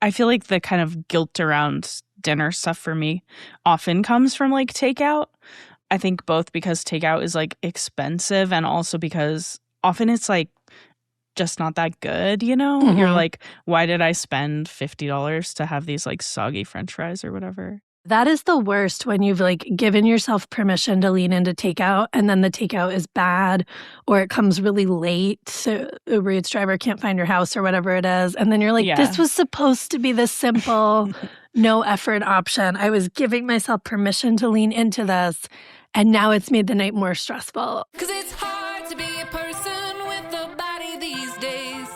I feel like the kind of guilt around dinner stuff for me often comes from like takeout. I think both because takeout is like expensive and also because often it's like just not that good, you know? Mhm. You're like, why did I spend $50 to have these like soggy French fries or whatever? That is the worst when you've like given yourself permission to lean into takeout and then the takeout is bad or it comes really late. So Uber Eats driver can't find your house or whatever it is. And then you're like, Yeah. this was supposed to be the simple, no effort option. I was giving myself permission to lean into this. And now it's made the night more stressful. Cause it's hard to be a person with a body these days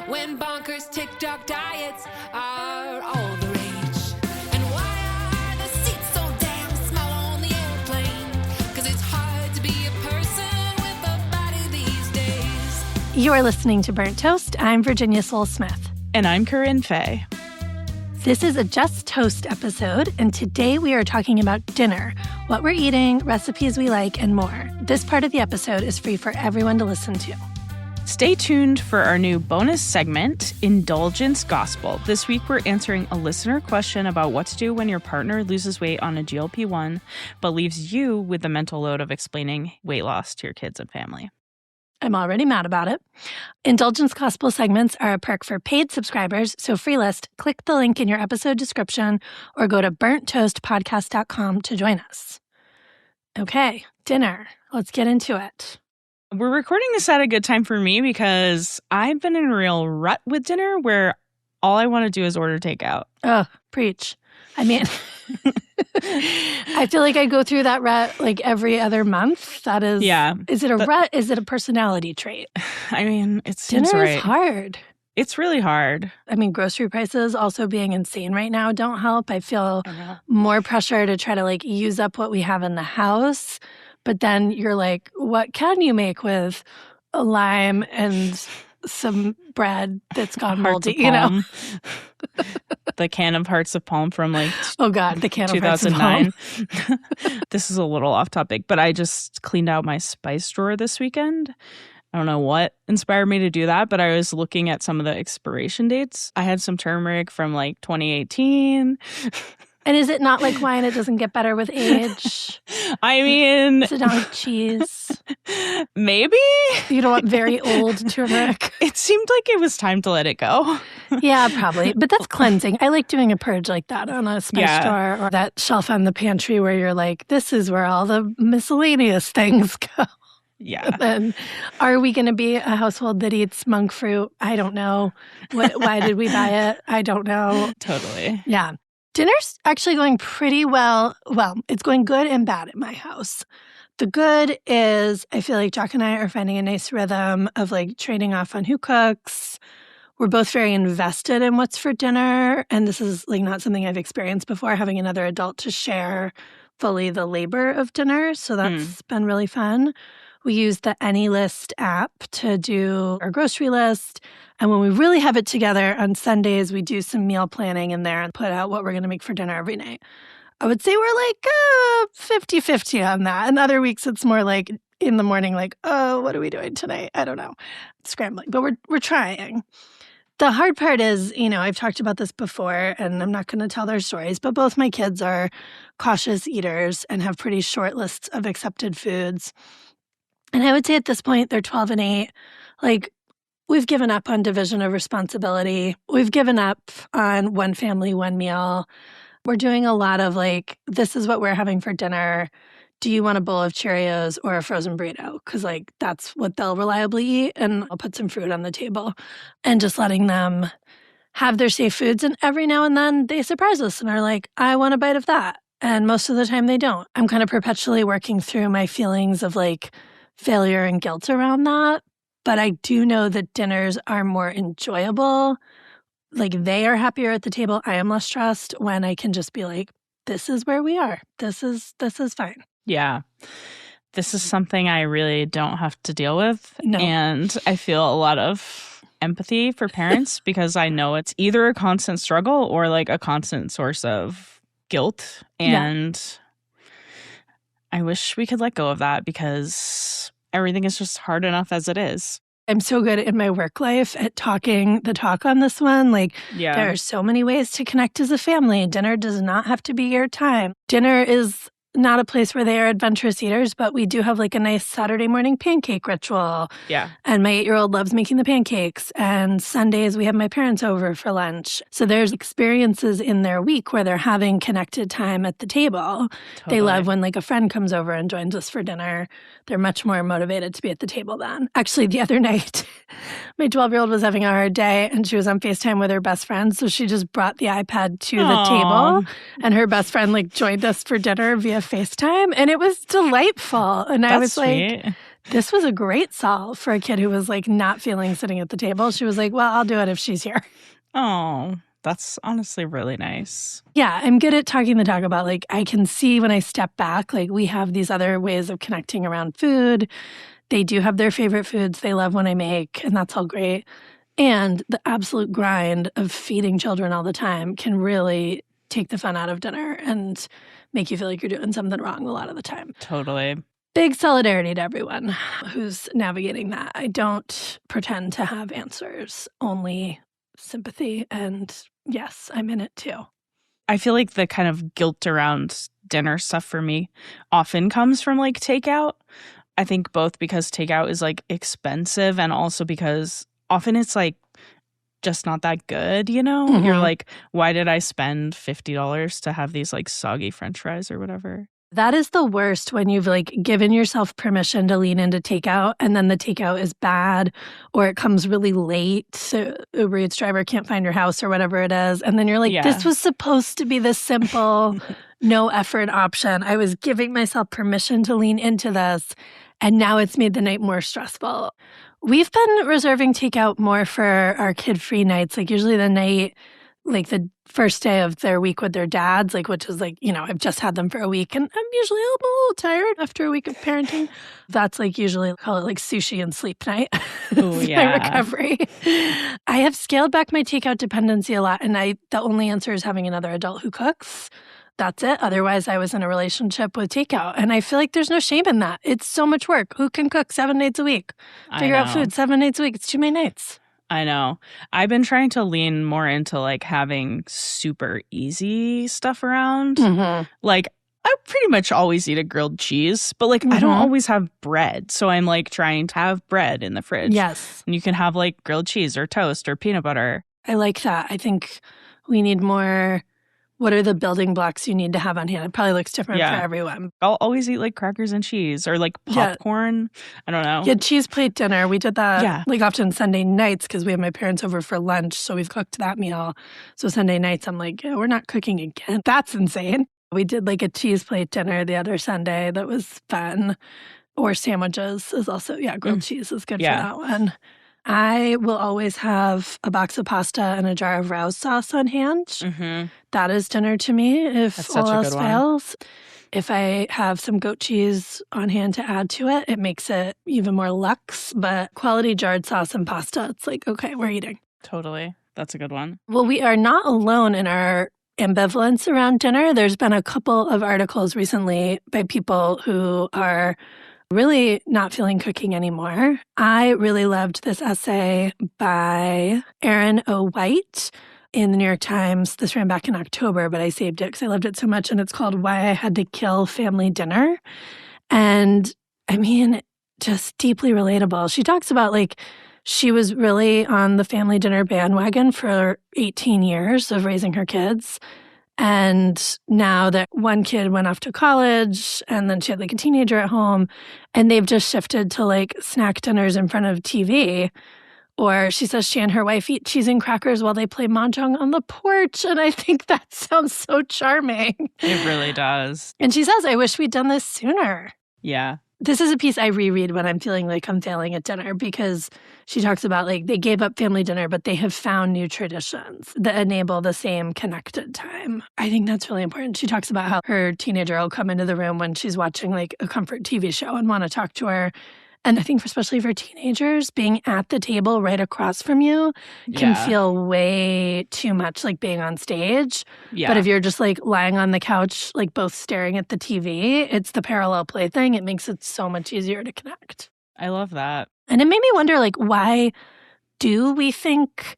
when bonkers TikTok diets are all the rage. And why are the seats so damn small on the airplane? Cause it's hard to be a person with a body these days. You're listening to Burnt Toast. I'm Virginia Soul-Smith. And I'm Corinne Fay. This is a Just Toast episode, and today we are talking about dinner, what we're eating, recipes we like, and more. This part of the episode is free for everyone to listen to. Stay tuned for our new bonus segment, Indulgence Gospel. This week we're answering a listener question about what to do when your partner loses weight on a GLP-1, but leaves you with the mental load of explaining weight loss to your kids and family. I'm already mad about it. Indulgence Gospel segments are a perk for paid subscribers, so free list, click the link in your episode description or go to burnttoastpodcast.com to join us. Okay, dinner. Let's get into it. We're recording this at a good time for me because I've been in a real rut with dinner where all I want to do is order takeout. Oh, preach. I mean, I feel like I go through that rut like every other month. That is, Yeah. Is it a rut? Is it a personality trait? I mean, it seems Dinner right. is hard. It's really hard. I mean, grocery prices also being insane right now don't help. I feel more pressure to try to like use up what we have in the house. But then you're like, what can you make with a lime and some bread that's gone moldy, you know? The can of Hearts of Palm from like oh God, the can of Hearts of 2009. This is a little off topic, but I just cleaned out my spice drawer this weekend. I don't know what inspired me to do that, but I was looking at some of the expiration dates. I had some turmeric from like 2018. And is it not like wine? It doesn't get better with age? I mean... Is it not like cheese? Maybe? You don't want very old turmeric? It seemed like it was time to let it go. Yeah, probably. But that's cleansing. I like doing a purge like that on a spice drawer or that shelf on the pantry where you're like, this is where all the miscellaneous things go. Yeah. And then, are we going to be a household that eats monk fruit? I don't know. Why did we buy it? I don't know. Totally. Yeah. Dinner's actually going pretty well. Well, it's going good and bad at my house. The good is I feel like Jack and I are finding a nice rhythm of like trading off on who cooks. We're both very invested in what's for dinner. And this is like not something I've experienced before, having another adult to share fully the labor of dinner. So that's been really fun. We use the AnyList app to do our grocery list. And when we really have it together on Sundays, we do some meal planning in there and put out what we're going to make for dinner every night. I would say we're like 50-50 on that. And other weeks, it's more like in the morning, like, oh, what are we doing tonight? I don't know. Scrambling. But we're trying. The hard part is, you know, I've talked about this before, and I'm not going to tell their stories, but both my kids are cautious eaters and have pretty short lists of accepted foods. And I would say at this point, they're 12 and 8. Like, we've given up on division of responsibility. We've given up on one family, one meal. We're doing a lot of like, this is what we're having for dinner. Do you want a bowl of Cheerios or a frozen burrito? Because like, that's what they'll reliably eat. And I'll put some fruit on the table and just letting them have their safe foods. And every now and then they surprise us and are like, I want a bite of that. And most of the time they don't. I'm kind of perpetually working through my feelings of like, failure and guilt around that. But I do know that dinners are more enjoyable. Like they are happier at the table. I am less stressed when I can just be like, this is where we are. This is fine. Yeah. This is something I really don't have to deal with. No. And I feel a lot of empathy for parents because I know it's either a constant struggle or like a constant source of guilt. And I wish we could let go of that because everything is just hard enough as it is. I'm so good in my work life at talking the talk on this one. Like, Yeah. there are so many ways to connect as a family. Dinner does not have to be your time. Dinner is not a place where they are adventurous eaters, but we do have like a nice Saturday morning pancake ritual. Yeah. And my 8-year-old loves making the pancakes. And Sundays, we have my parents over for lunch. So there's experiences in their week where they're having connected time at the table. Totally. They love when like a friend comes over and joins us for dinner. They're much more motivated to be at the table then. Actually, the other night, my 12-year-old was having a hard day and she was on FaceTime with her best friend. So she just brought the iPad to the table and her best friend like joined us for dinner via FaceTime. And it was delightful. And I was sweet. like, this was a great solve for a kid who was like not feeling sitting at the table. She was like, well, I'll do it if she's here. Oh, that's honestly really nice. Yeah, I'm good at talking the talk about like, I can see when I step back, like we have these other ways of connecting around food. They do have their favorite foods they love when I make, and that's all great. And the absolute grind of feeding children all the time can really take the fun out of dinner and make you feel like you're doing something wrong a lot of the time. Totally. Big solidarity to everyone who's navigating that. I don't pretend to have answers, only sympathy. And yes, I'm in it too. I feel like the kind of guilt around dinner stuff for me often comes from like takeout. I think both because takeout is like expensive and also because often it's like just not that good, you know? Mhm. You're like, why did I spend $50 to have these like soggy French fries or whatever? That is the worst when you've like given yourself permission to lean into takeout and then the takeout is bad or it comes really late. So Uber Eats driver can't find your house or whatever it is. And then you're like, Yeah. this was supposed to be this simple, no effort option. I was giving myself permission to lean into this. And now it's made the night more stressful. We've been reserving takeout more for our kid-free nights, like usually the night, like the first day of their week with their dads, like which is like, you know, I've just had them for a week and I'm usually a little tired after a week of parenting. That's like usually call it like sushi and sleep night. Oh, It's yeah. my recovery. I have scaled back my takeout dependency a lot and the only answer is having another adult who cooks. That's it. Otherwise, I was in a relationship with takeout. And I feel like there's no shame in that. It's so much work. Who can cook 7 nights a week? Figure out food 7 nights a week. It's too many nights. I know. I've been trying to lean more into like having super easy stuff around. Like I pretty much always eat a grilled cheese, but like I don't always have bread. So I'm like trying to have bread in the fridge. Yes. And you can have like grilled cheese or toast or peanut butter. I like that. I think we need more. What are the building blocks you need to have on hand? It probably looks different for everyone. I'll always eat like crackers and cheese or like popcorn. I don't know. Yeah, cheese plate dinner. We did that like often Sunday nights because we have my parents over for lunch. So we've cooked that meal. So Sunday nights, I'm like, yeah, we're not cooking again. That's insane. We did like a cheese plate dinner the other Sunday. That was fun. Or sandwiches is also, grilled cheese is good for that one. I will always have a box of pasta and a jar of Rouse sauce on hand. That is dinner to me if That's all such a else good one. fails. If I have some goat cheese on hand to add to it, it makes it even more luxe. But quality jarred sauce and pasta, it's like, okay, we're eating. Totally. That's a good one. Well, we are not alone in our ambivalence around dinner. There's been a couple of articles recently by people who are really not feeling cooking anymore. I really loved this essay by Erin O. White in the New York Times. This ran back in October, but I saved it because I loved it so much. And it's called Why I Had to Kill Family Dinner. And I mean, just deeply relatable. She talks about like she was really on the family dinner bandwagon for 18 years of raising her kids. And now that one kid went off to college and then she had like a teenager at home and they've just shifted to like snack dinners in front of TV. Or she says she and her wife eat cheese and crackers while they play mahjong on the porch. And I think that sounds so charming. It really does. And she says, I wish we'd done this sooner. Yeah. This is a piece I reread when I'm feeling like I'm failing at dinner because she talks about like they gave up family dinner, but they have found new traditions that enable the same connected time. I think that's really important. She talks about how her teenager will come into the room when she's watching like a comfort TV show and want to talk to her. And I think especially for teenagers, being at the table right across from you can feel way too much like being on stage. Yeah. But if you're just like lying on the couch, like both staring at the TV, it's the parallel play thing. It makes it so much easier to connect. I love that. And it made me wonder, like, why do we think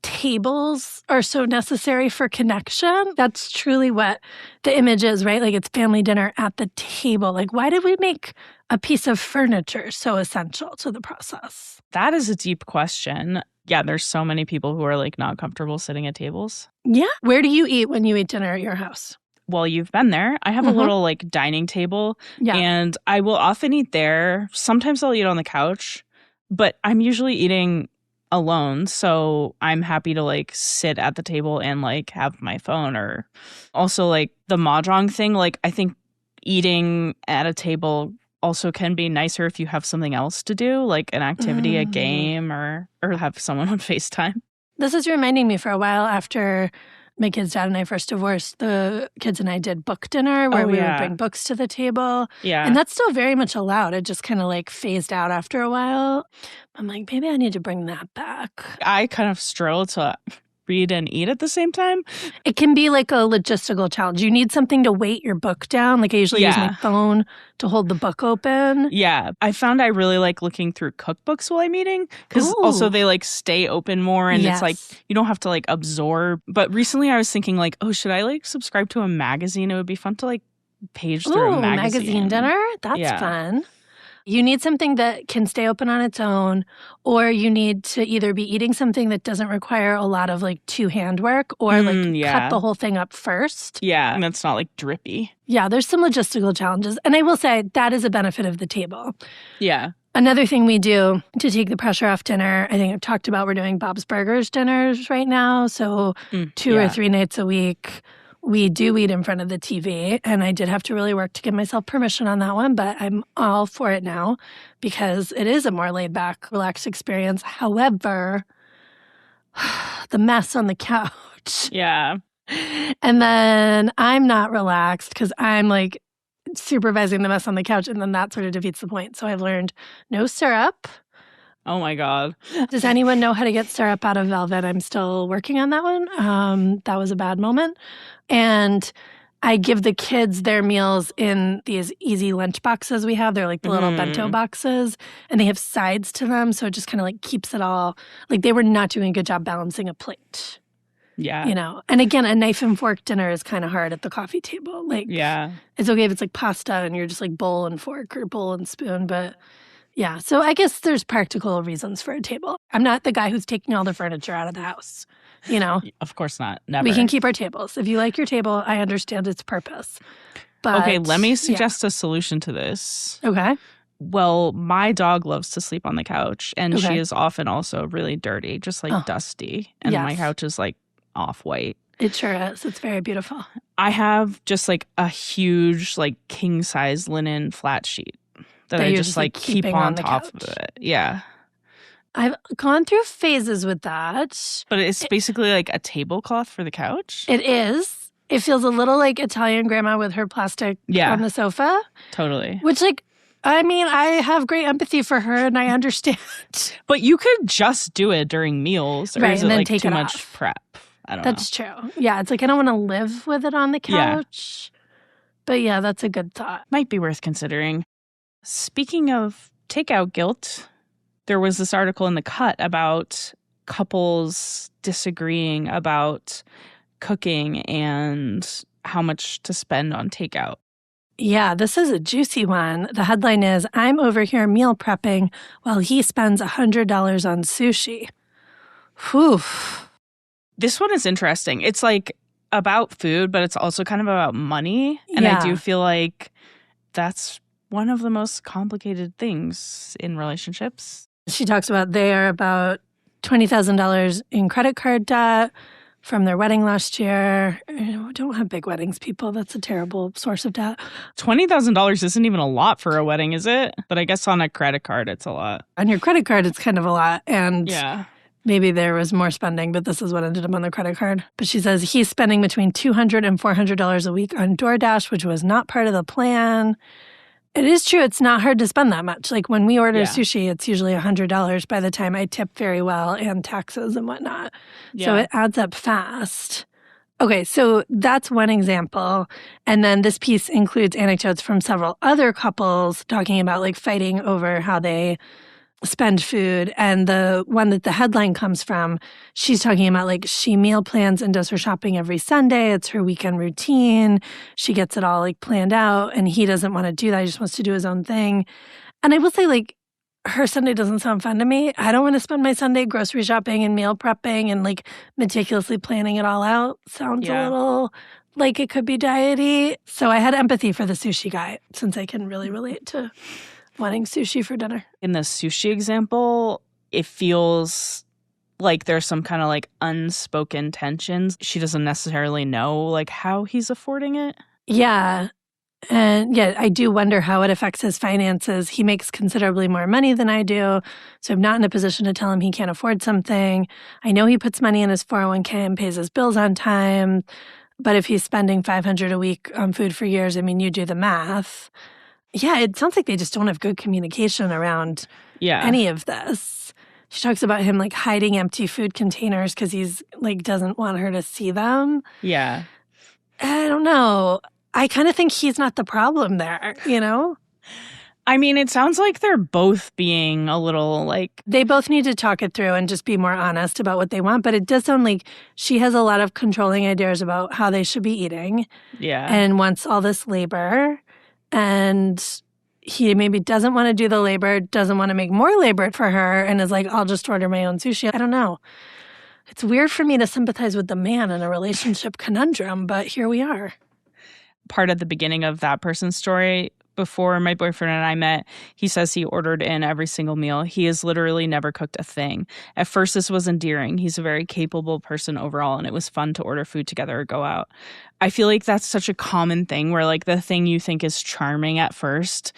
tables are so necessary for connection? That's truly what the image is, right? Like, it's family dinner at the table. Like, why did we make a piece of furniture so essential to the process? That is a deep question. Yeah, there's so many people who are like not comfortable sitting at tables. Yeah. Where do you eat when you eat dinner at your house? Well, you've been there. I have a little like dining table Yeah. and I will often eat there. Sometimes I'll eat on the couch, but I'm usually eating alone. So I'm happy to like sit at the table and like have my phone, or also like the mahjong thing. Like I think eating at a table also can be nicer if you have something else to do, like an activity, a game, or have someone on FaceTime. This is reminding me, for a while after my kid's dad and I first divorced, the kids and I did book dinner where we would bring books to the table. Yeah. And that's still very much allowed. It just kind of like phased out after a while. I'm like, maybe I need to bring that back. I kind of struggle to read and eat at the same time. It can be like a logistical challenge. You need something to weight your book down. Like I usually use my phone to hold the book open. Yeah. I found I really like looking through cookbooks while I'm eating because also they like stay open more and it's like you don't have to like absorb. But recently I was thinking like, oh, should I like subscribe to a magazine? It would be fun to like page through a magazine dinner? That's fun. You need something that can stay open on its own, or you need to either be eating something that doesn't require a lot of like two-hand work, or like cut the whole thing up first. Yeah, and it's not like drippy. Yeah, there's some logistical challenges. And I will say that is a benefit of the table. Yeah. Another thing we do to take the pressure off dinner, I think I've talked about, we're doing Bob's Burgers dinners right now. So 2 or 3 nights a week. We do eat in front of the TV, and I did have to really work to give myself permission on that one, but I'm all for it now because it is a more laid-back, relaxed experience. However, the mess on the couch. Yeah. And then I'm not relaxed because I'm like supervising the mess on the couch, and then that sort of defeats the point. So I've learned no syrup. Oh my God. Does anyone know how to get syrup out of velvet? I'm still working on that one. That was a bad moment. And I give the kids their meals in these easy lunch boxes we have. They're like the little bento boxes, and they have sides to them. So it just kind of like keeps it all, like they were not doing a good job balancing a plate. Yeah. You know, and again, a knife and fork dinner is kind of hard at the coffee table. Like, it's okay if it's like pasta and you're just like bowl and fork or bowl and spoon, but yeah. So I guess there's practical reasons for a table. I'm not the guy who's taking all the furniture out of the house, you know? Of course not. Never. We can keep our tables. If you like your table, I understand its purpose. But, okay, let me suggest a solution to this. Okay. Well, my dog loves to sleep on the couch, and she is often also really dirty, just like dusty. And my couch is like off-white. It sure is. It's very beautiful. I have just like a huge like king-size linen flat sheet that I just like keep on top of it. Yeah. I've gone through phases with that. But it's basically like a tablecloth for the couch. It is. It feels a little like Italian grandma with her plastic on the sofa. Totally. Which like, I mean, I have great empathy for her and I understand. But you could just do it during meals. Or is it like too much prep? I don't know. That's true. Yeah, it's like I don't want to live with it on the couch. Yeah. But yeah, that's a good thought. Might be worth considering. Speaking of takeout guilt, there was this article in The Cut about couples disagreeing about cooking and how much to spend on takeout. Yeah, this is a juicy one. The headline is, I'm over here meal prepping while he spends $100 on sushi. Whew. This one is interesting. It's like about food, but it's also kind of about money. And I do feel like that's one of the most complicated things in relationships. She talks about they are about $20,000 in credit card debt from their wedding last year. Don't have big weddings, people. That's a terrible source of debt. $20,000 isn't even a lot for a wedding, is it? But I guess on a credit card, it's a lot. On your credit card, it's kind of a lot. And maybe there was more spending, but this is what ended up on the credit card. But she says he's spending between $200 and $400 a week on DoorDash, which was not part of the plan. It is true. It's not hard to spend that much. Like when we order sushi, it's usually $100 by the time I tip very well and taxes and whatnot. Yeah. So it adds up fast. Okay, so that's one example. And then this piece includes anecdotes from several other couples talking about like fighting over how they spend food. And the one that the headline comes from, she's talking about like she meal plans and does her shopping every Sunday. It's her weekend routine. She gets it all like planned out, and he doesn't want to do that. He just wants to do his own thing. And I will say, like, her Sunday doesn't sound fun to me. I don't want to spend my Sunday grocery shopping and meal prepping and like meticulously planning it all out. Sounds a little like it could be diety. So I had empathy for the sushi guy, since I can really relate to wanting sushi for dinner. In the sushi example, it feels like there's some kind of like unspoken tensions. She doesn't necessarily know like how he's affording it. Yeah. And yeah, I do wonder how it affects his finances. He makes considerably more money than I do, so I'm not in a position to tell him he can't afford something. I know he puts money in his 401k and pays his bills on time, but if he's spending $500 a week on food for years, I mean, you do the math. Yeah, it sounds like they just don't have good communication around any of this. She talks about him like hiding empty food containers because he's like doesn't want her to see them. Yeah. I don't know. I kind of think he's not the problem there, you know? I mean, it sounds like they're both being a little like... They both need to talk it through and just be more honest about what they want. But it does sound like she has a lot of controlling ideas about how they should be eating. Yeah. And wants all this labor. And he maybe doesn't want to do the labor, doesn't want to make more labor for her, and is like, I'll just order my own sushi. I don't know. It's weird for me to sympathize with the man in a relationship conundrum, but here we are. Part of the beginning of that person's story, before my boyfriend and I met, he says he ordered in every single meal. He has literally never cooked a thing. At first, this was endearing. He's a very capable person overall, and it was fun to order food together or go out. I feel like that's such a common thing where, like, the thing you think is charming at first,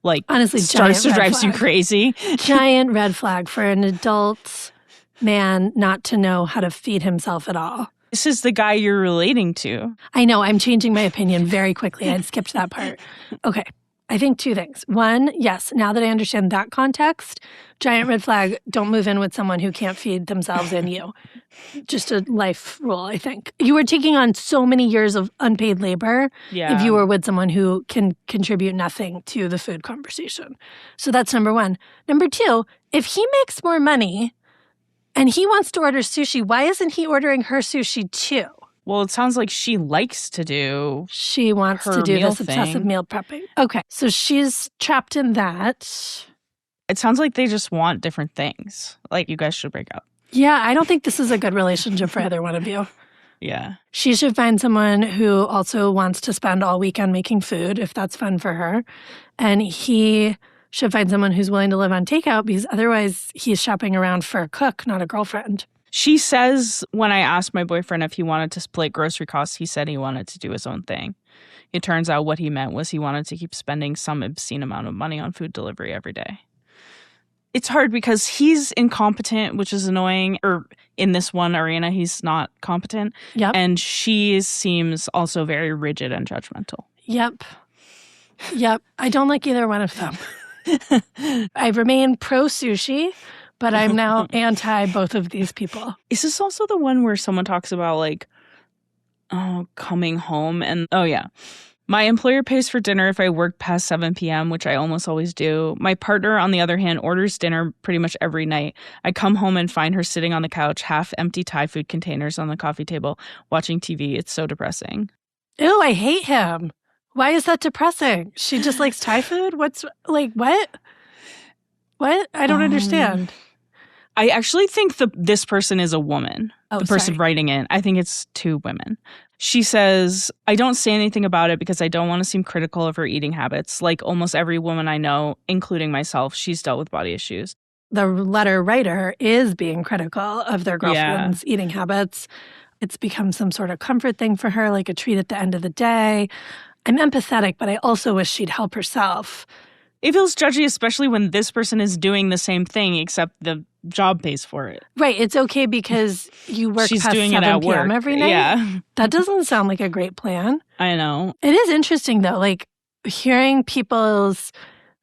like, honestly, starts to drive you crazy. Giant red flag for an adult man not to know how to feed himself at all. This is the guy you're relating to. I know. I'm changing my opinion very quickly. I skipped that part. Okay. I think two things. One, yes, now that I understand that context, giant red flag, don't move in with someone who can't feed themselves and you. Just a life rule, I think. You are taking on so many years of unpaid labor if you were with someone who can contribute nothing to the food conversation. So that's number one. Number two, if he makes more money and he wants to order sushi, why isn't he ordering her sushi too? Well, it sounds like she likes to do She wants to do this obsessive meal prepping. Okay, so she's trapped in that. It sounds like they just want different things. Like, you guys should break up. Yeah, I don't think this is a good relationship for either one of you. Yeah. She should find someone who also wants to spend all weekend making food, if that's fun for her. And he should find someone who's willing to live on takeout, because otherwise he's shopping around for a cook, not a girlfriend. She says when I asked my boyfriend if he wanted to split grocery costs, he said he wanted to do his own thing. It turns out what he meant was he wanted to keep spending some obscene amount of money on food delivery every day. It's hard because he's incompetent, which is annoying. Or in this one arena, he's not competent. Yep. And she seems also very rigid and judgmental. Yep. I don't like either one of them. I remain pro-sushi, but I'm now anti both of these people. Is this also the one where someone talks about, like, coming home? And, my employer pays for dinner if I work past 7 p.m., which I almost always do. My partner, on the other hand, orders dinner pretty much every night. I come home and find her sitting on the couch, half-empty Thai food containers on the coffee table, watching TV. It's so depressing. Ew, I hate him. Why is that depressing? She just likes Thai food? What? What? I don't understand. I actually think this person is a woman. The person writing it. I think it's two women. She says, I don't say anything about it because I don't want to seem critical of her eating habits. Like almost every woman I know, including myself, she's dealt with body issues. The letter writer is being critical of their girlfriend's eating habits. It's become some sort of comfort thing for her, like a treat at the end of the day. I'm empathetic, but I also wish she'd help herself. It feels judgy, especially when this person is doing the same thing, except the job pays for it. Right. It's okay because you work She's past doing 7 it at p.m. work. every night. Yeah. That doesn't sound like a great plan. I know. It is interesting, though, like hearing people's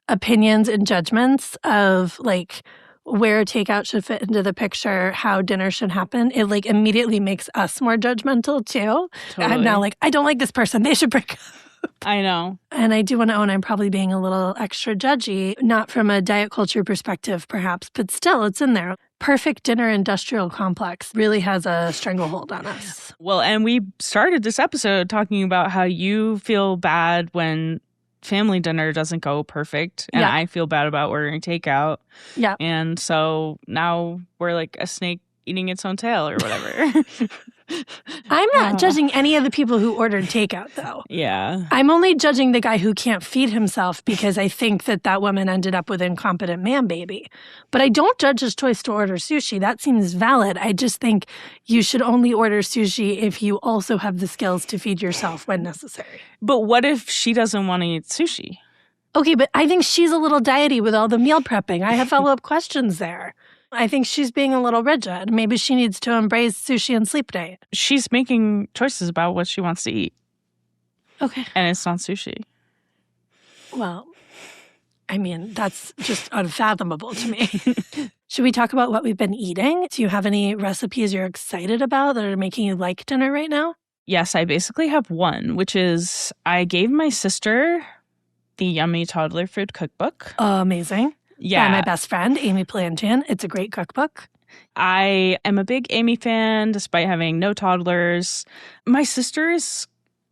opinions and judgments of like where takeout should fit into the picture, how dinner should happen. It like immediately makes us more judgmental too. Totally. I'm now like, I don't like this person. They should break up. I know. And I do want to own I'm probably being a little extra judgy, not from a diet culture perspective, perhaps, but still, it's in there. Perfect dinner industrial complex really has a stranglehold on us. Well, and we started this episode talking about how you feel bad when family dinner doesn't go perfect, and I feel bad about ordering takeout. Yeah. And so now we're like a snake eating its own tail or whatever. I'm not judging any of the people who ordered takeout, though. Yeah. I'm only judging the guy who can't feed himself because I think that woman ended up with incompetent man baby. But I don't judge his choice to order sushi. That seems valid. I just think you should only order sushi if you also have the skills to feed yourself when necessary. But what if she doesn't want to eat sushi? Okay, but I think she's a little diety with all the meal prepping. I have follow-up questions there. I think she's being a little rigid. Maybe she needs to embrace sushi and sleep day. She's making choices about what she wants to eat. Okay. And it's not sushi. Well, I mean, that's just unfathomable to me. Should we talk about what we've been eating? Do you have any recipes you're excited about that are making you like dinner right now? Yes, I basically have one, which is I gave my sister the Yummy Toddler Food Cookbook. Oh, amazing. Yeah. By my best friend, Amy Plantan. It's a great cookbook. I am a big Amy fan, despite having no toddlers. My sister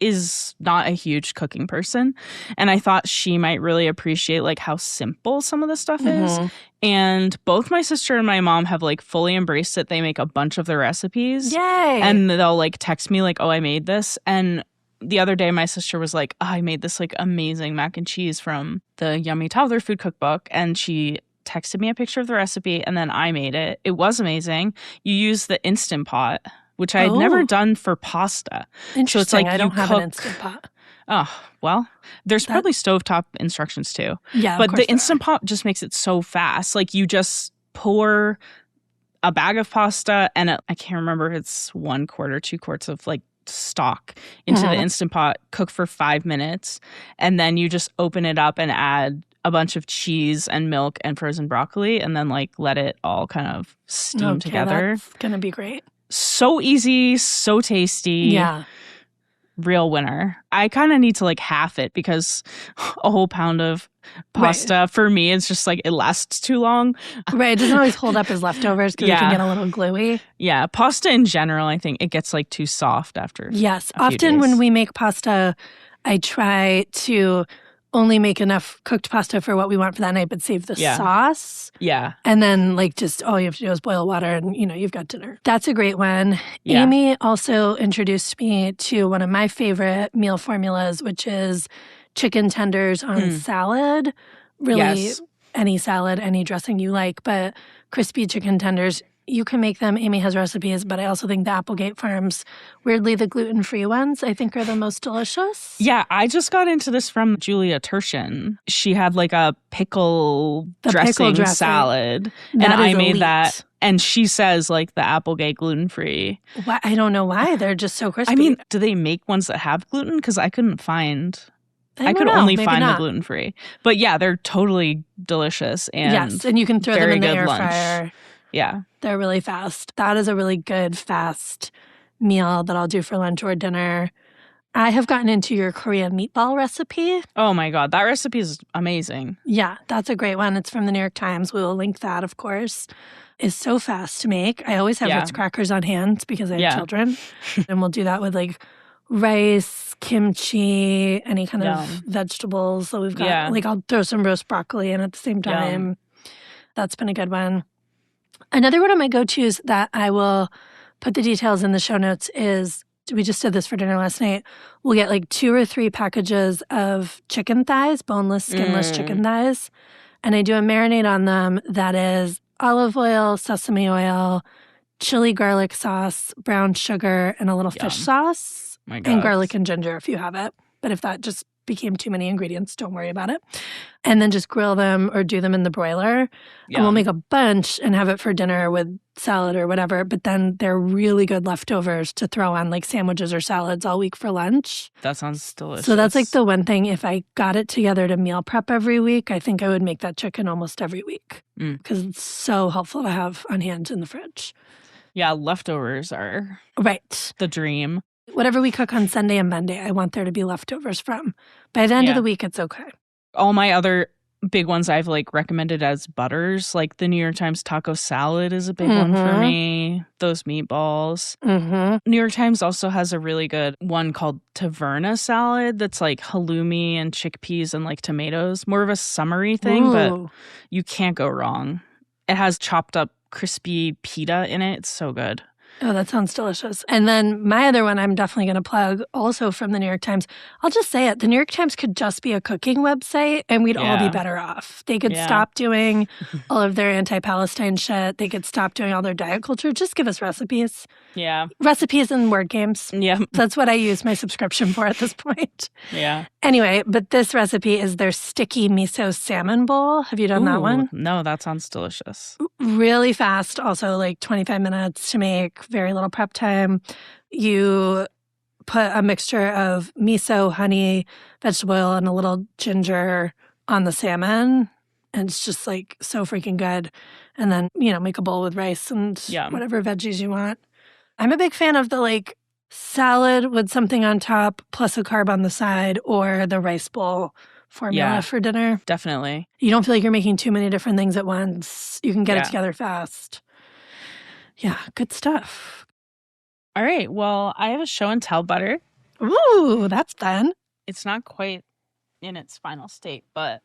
is not a huge cooking person, and I thought she might really appreciate like how simple some of the stuff is. And both my sister and my mom have like fully embraced it. They make a bunch of their recipes. Yay! And they'll like text me like, oh, I made this. And the other day, my sister was like, oh, I made this like amazing mac and cheese from the Yummy Toddler Food Cookbook. And she texted me a picture of the recipe, and then I made it. It was amazing. You use the Instant Pot, which I had never done for pasta. Interesting. So it's like I don't have cook, an Instant Pot. Oh, well, there's probably stovetop instructions too. Yeah, but the Instant Pot just makes it so fast. Like you just pour a bag of pasta and I can't remember if it's 1 quart or 2 quarts of like stock into the Instant Pot, cook for 5 minutes, and then you just open it up and add a bunch of cheese and milk and frozen broccoli, and then like let it all kind of steam together. That's gonna be great. So easy, so tasty. Yeah. Real winner. I kind of need to like half it because a whole pound of pasta for me, it's just like it lasts too long. Right. It doesn't always hold up as leftovers because it can get a little gluey. Yeah. Pasta in general, I think it gets like too soft after. Yes. a few Often days. when we make pasta, I try to only make enough cooked pasta for what we want for that night, but save the sauce. Yeah. And then like just all you have to do is boil water and you've got dinner. That's a great one. Yeah. Amy also introduced me to one of my favorite meal formulas, which is chicken tenders on salad. Really any salad, any dressing you like, but crispy chicken tenders. You can make them. Amy has recipes, but I also think the Applegate Farms, weirdly the gluten-free ones, I think are the most delicious. Yeah, I just got into this from Julia Turshen. She had like a pickle dressing salad, and I made that. And she says like the Applegate gluten-free. I don't know why. They're just so crispy. I mean, do they make ones that have gluten? Because I couldn't find... I could only find the gluten-free. But yeah, they're totally delicious. And yes, and you can throw them in the air fryer. Yeah. They're really fast. That is a really good, fast meal that I'll do for lunch or dinner. I have gotten into your Korean meatball recipe. Oh my God, that recipe is amazing. Yeah, that's a great one. It's from the New York Times. We will link that, of course. It's so fast to make. I always have Ritz crackers on hand because I have children. And we'll do that with like rice, kimchi, any kind of vegetables. So we've got, like I'll throw some roast broccoli in at the same time. That's been a good one. Another one of my go-tos that I will put the details in the show notes is, we just did this for dinner last night. We'll get like 2 or 3 packages of chicken thighs, boneless, skinless chicken thighs. And I do a marinade on them that is olive oil, sesame oil, chili garlic sauce, brown sugar, and a little fish sauce. My God. And garlic and ginger if you have it. But if that just became too many ingredients, don't worry about it. And then just grill them or do them in the broiler. And we'll make a bunch and have it for dinner with salad or whatever. But then they're really good leftovers to throw on like sandwiches or salads all week for lunch. That sounds delicious. So that's like the one thing, if I got it together to meal prep every week, I think I would make that chicken almost every week. Because it's so helpful to have on hand in the fridge. Yeah, leftovers are right. the dream. Whatever we cook on Sunday and Monday, I want there to be leftovers from. By the end of the week, it's okay. All my other big ones I've like recommended as butters, like the New York Times taco salad is a big one for me. Those meatballs. New York Times also has a really good one called Taverna salad that's like halloumi and chickpeas and like tomatoes. More of a summery thing, but you can't go wrong. It has chopped up crispy pita in it. It's so good. Oh, that sounds delicious. And then my other one I'm definitely going to plug, also from the New York Times. I'll just say it. The New York Times could just be a cooking website and we'd all be better off. They could stop doing all of their anti-Palestine shit. They could stop doing all their diet culture. Just give us recipes. Yeah. Recipes and word games. Yeah. That's what I use my subscription for at this point. Yeah. Anyway, but this recipe is their sticky miso salmon bowl. Have you done that one? No, that sounds delicious. Really fast, also like 25 minutes to make, very little prep time. You put a mixture of miso, honey, vegetable oil, and a little ginger on the salmon. And it's just like so freaking good. And then, make a bowl with rice and whatever veggies you want. I'm a big fan of the like salad with something on top plus a carb on the side, or the rice bowl formula for dinner. Definitely. You don't feel like you're making too many different things at once. You can get it together fast. Yeah, good stuff. All right. Well, I have a show and tell butter. Ooh, that's fun. It's not quite in its final state, but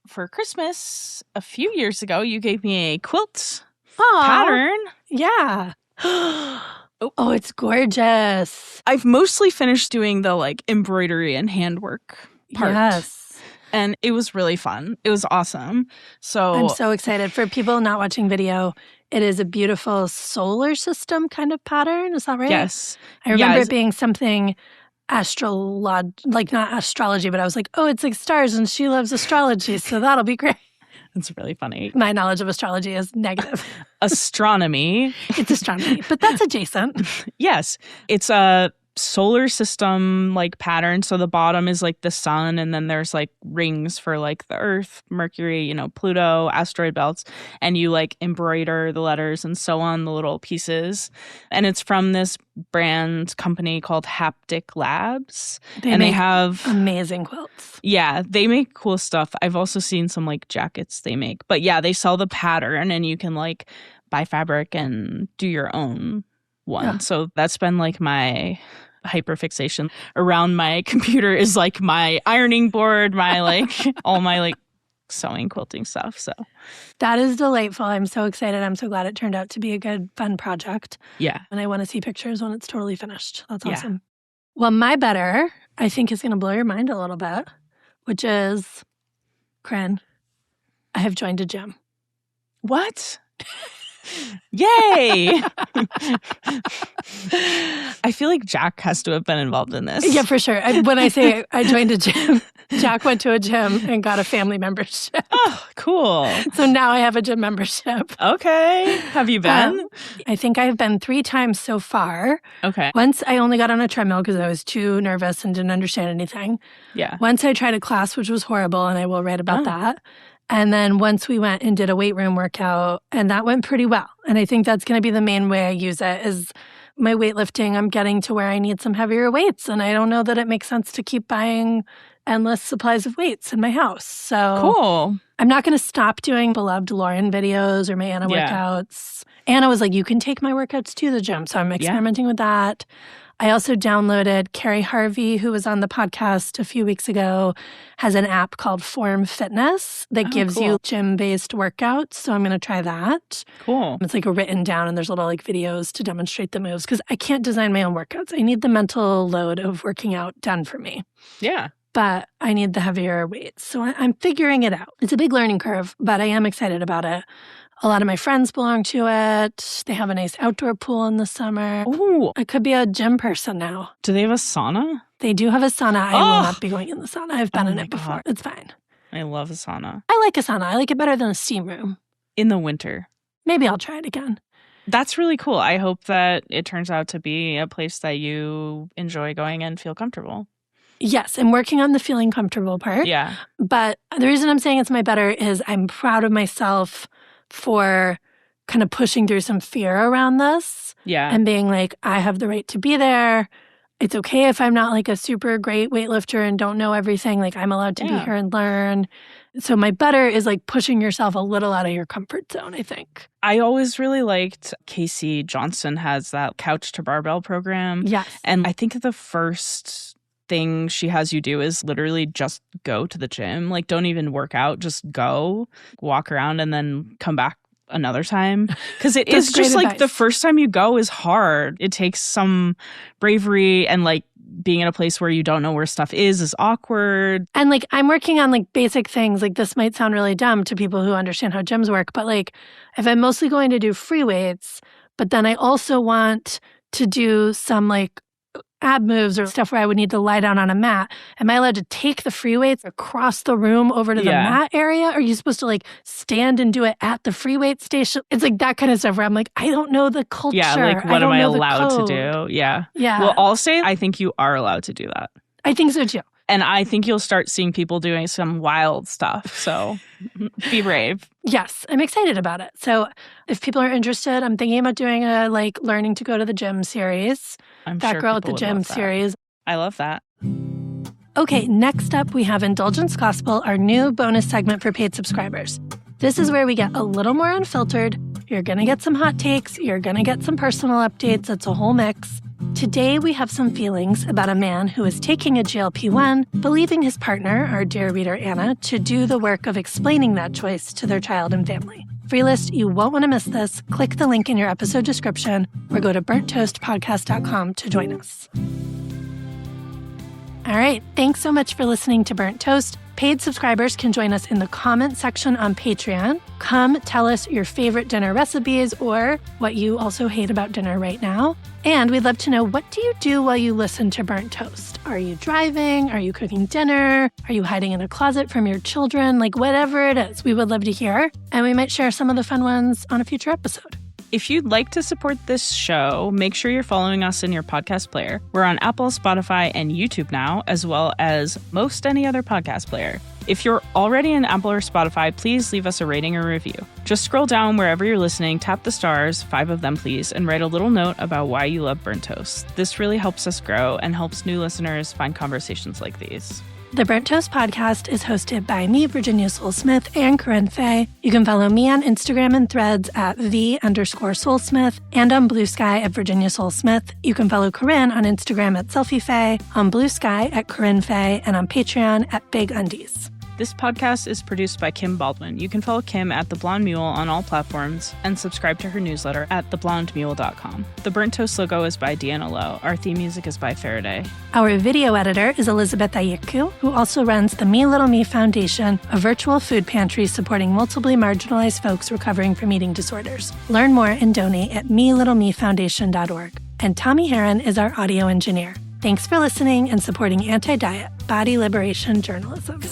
for Christmas a few years ago, you gave me a quilt pattern. Yeah. Oh, it's gorgeous. I've mostly finished doing the like embroidery and handwork part. Yes. And it was really fun. It was awesome. So I'm so excited. For people not watching video, it is a beautiful solar system kind of pattern. Is that right? Yes. I remember it being something like not astrology, but I was like, oh, it's like stars and she loves astrology. So that'll be great. It's really funny. My knowledge of astrology is negative. Astronomy. It's astronomy, but that's adjacent. Yes. It's a solar system like pattern. So the bottom is like the sun, and then there's like rings for like the Earth, Mercury, Pluto, asteroid belts, and you like embroider the letters and so on, the little pieces. And it's from this brand company called Haptic Labs. They have amazing quilts. Yeah, they make cool stuff. I've also seen some like jackets they make. But yeah, they sell the pattern and you can like buy fabric and do your own one. Yeah. So that's been like my hyperfixation around my computer is like my ironing board, my like all my like sewing, quilting stuff. So that is delightful. I'm so excited. I'm so glad it turned out to be a good, fun project. Yeah. And I want to see pictures when it's totally finished. That's awesome. Well, my better, I think, is going to blow your mind a little bit, which is, Corinne, I have joined a gym. What? Yay! I feel like Jack has to have been involved in this. Yeah, for sure. When I say I joined a gym, Jack went to a gym and got a family membership. Oh, cool. So now I have a gym membership. Okay. Have you been? I think I've been 3 times so far. Okay. Once I only got on a treadmill because I was too nervous and didn't understand anything. Yeah. Once I tried a class, which was horrible, and I will write about that. And then once we went and did a weight room workout, and that went pretty well. And I think that's going to be the main way I use it is my weightlifting. I'm getting to where I need some heavier weights. And I don't know that it makes sense to keep buying endless supplies of weights in my house. So cool. I'm not going to stop doing beloved Lauren videos or my Anna workouts. Anna was like, you can take my workouts to the gym. So I'm experimenting with that. I also downloaded Carrie Harvey, who was on the podcast a few weeks ago, has an app called Form Fitness that gives you gym-based workouts. So I'm going to try that. Cool. It's like a written down and there's little like videos to demonstrate the moves because I can't design my own workouts. I need the mental load of working out done for me. Yeah. But I need the heavier weights. So I'm figuring it out. It's a big learning curve, but I am excited about it. A lot of my friends belong to it. They have a nice outdoor pool in the summer. Ooh. I could be a gym person now. Do they have a sauna? They do have a sauna. I will not be going in the sauna. I've been in it before. God. It's fine. I love a sauna. I like a sauna. I like it better than a steam room. In the winter. Maybe I'll try it again. That's really cool. I hope that it turns out to be a place that you enjoy going and feel comfortable. Yes, I'm working on the feeling comfortable part. Yeah. But the reason I'm saying it's my better is I'm proud of myself for kind of pushing through some fear around this. Yeah. And being like, I have the right to be there. It's okay if I'm not like a super great weightlifter and don't know everything. Like, I'm allowed to be here and learn. So my better is like pushing yourself a little out of your comfort zone, I think. I always really liked Casey Johnson has that couch to barbell program. Yes. And I think the first thing she has you do is literally just go to the gym. Like, don't even work out, just go, walk around, and then come back another time. Because it is just like the first time you go is hard. It takes some bravery, and like being in a place where you don't know where stuff is awkward. And like, I'm working on like basic things. Like, this might sound really dumb to people who understand how gyms work, but like, if I'm mostly going to do free weights, but then I also want to do some like ab moves or stuff where I would need to lie down on a mat, am I allowed to take the free weights across the room over to the mat area? Are you supposed to like stand and do it at the free weight station? It's like that kind of stuff where I'm like, I don't know the culture. Yeah, like what am I allowed to do? Yeah. Well, I'll say I think you are allowed to do that. I think so too. And I think you'll start seeing people doing some wild stuff. So be brave. Yes, I'm excited about it. So if people are interested, I'm thinking about doing a like learning to go to the gym series. I'm that sure girl at the gym series. I love that. Okay, next up we have Indulgence Gospel, our new bonus segment for paid subscribers. This is where we get a little more unfiltered. You're going to get some hot takes. You're going to get some personal updates. It's a whole mix. Today, we have some feelings about a man who is taking a GLP-1, believing his partner, our dear reader Anna, to do the work of explaining that choice to their child and family. Freelist, you won't want to miss this. Click the link in your episode description or go to burnttoastpodcast.com to join us. All right, thanks so much for listening to Burnt Toast. Paid subscribers can join us in the comment section on Patreon. Come tell us your favorite dinner recipes or what you also hate about dinner right now. And we'd love to know, what do you do while you listen to Burnt Toast? Are you driving? Are you cooking dinner? Are you hiding in a closet from your children? Like, whatever it is, we would love to hear. And we might share some of the fun ones on a future episode. If you'd like to support this show, make sure you're following us in your podcast player. We're on Apple, Spotify, and YouTube now, as well as most any other podcast player. If you're already in Apple or Spotify, please leave us a rating or review. Just scroll down wherever you're listening, tap the stars, 5 of them please, and write a little note about why you love Burnt Toast. This really helps us grow and helps new listeners find conversations like these. The Burnt Toast podcast is hosted by me, Virginia Soulsmith, and Corinne Fay. You can follow me on Instagram and Threads at _Soulsmith and on Blue Sky at Virginia Soulsmith. You can follow Corinne on Instagram at SelfieFay, on Blue Sky at Corinne Fay, and on Patreon at Big Undies. This podcast is produced by Kim Baldwin. You can follow Kim at The Blonde Mule on all platforms and subscribe to her newsletter at theblondemule.com. The Burnt Toast logo is by Deanna Lowe. Our theme music is by Faraday. Our video editor is Elizabeth Ayiku, who also runs the Me Little Me Foundation, a virtual food pantry supporting multiply marginalized folks recovering from eating disorders. Learn more and donate at melittlemefoundation.org. And Tommy Heron is our audio engineer. Thanks for listening and supporting anti-diet, body liberation journalism.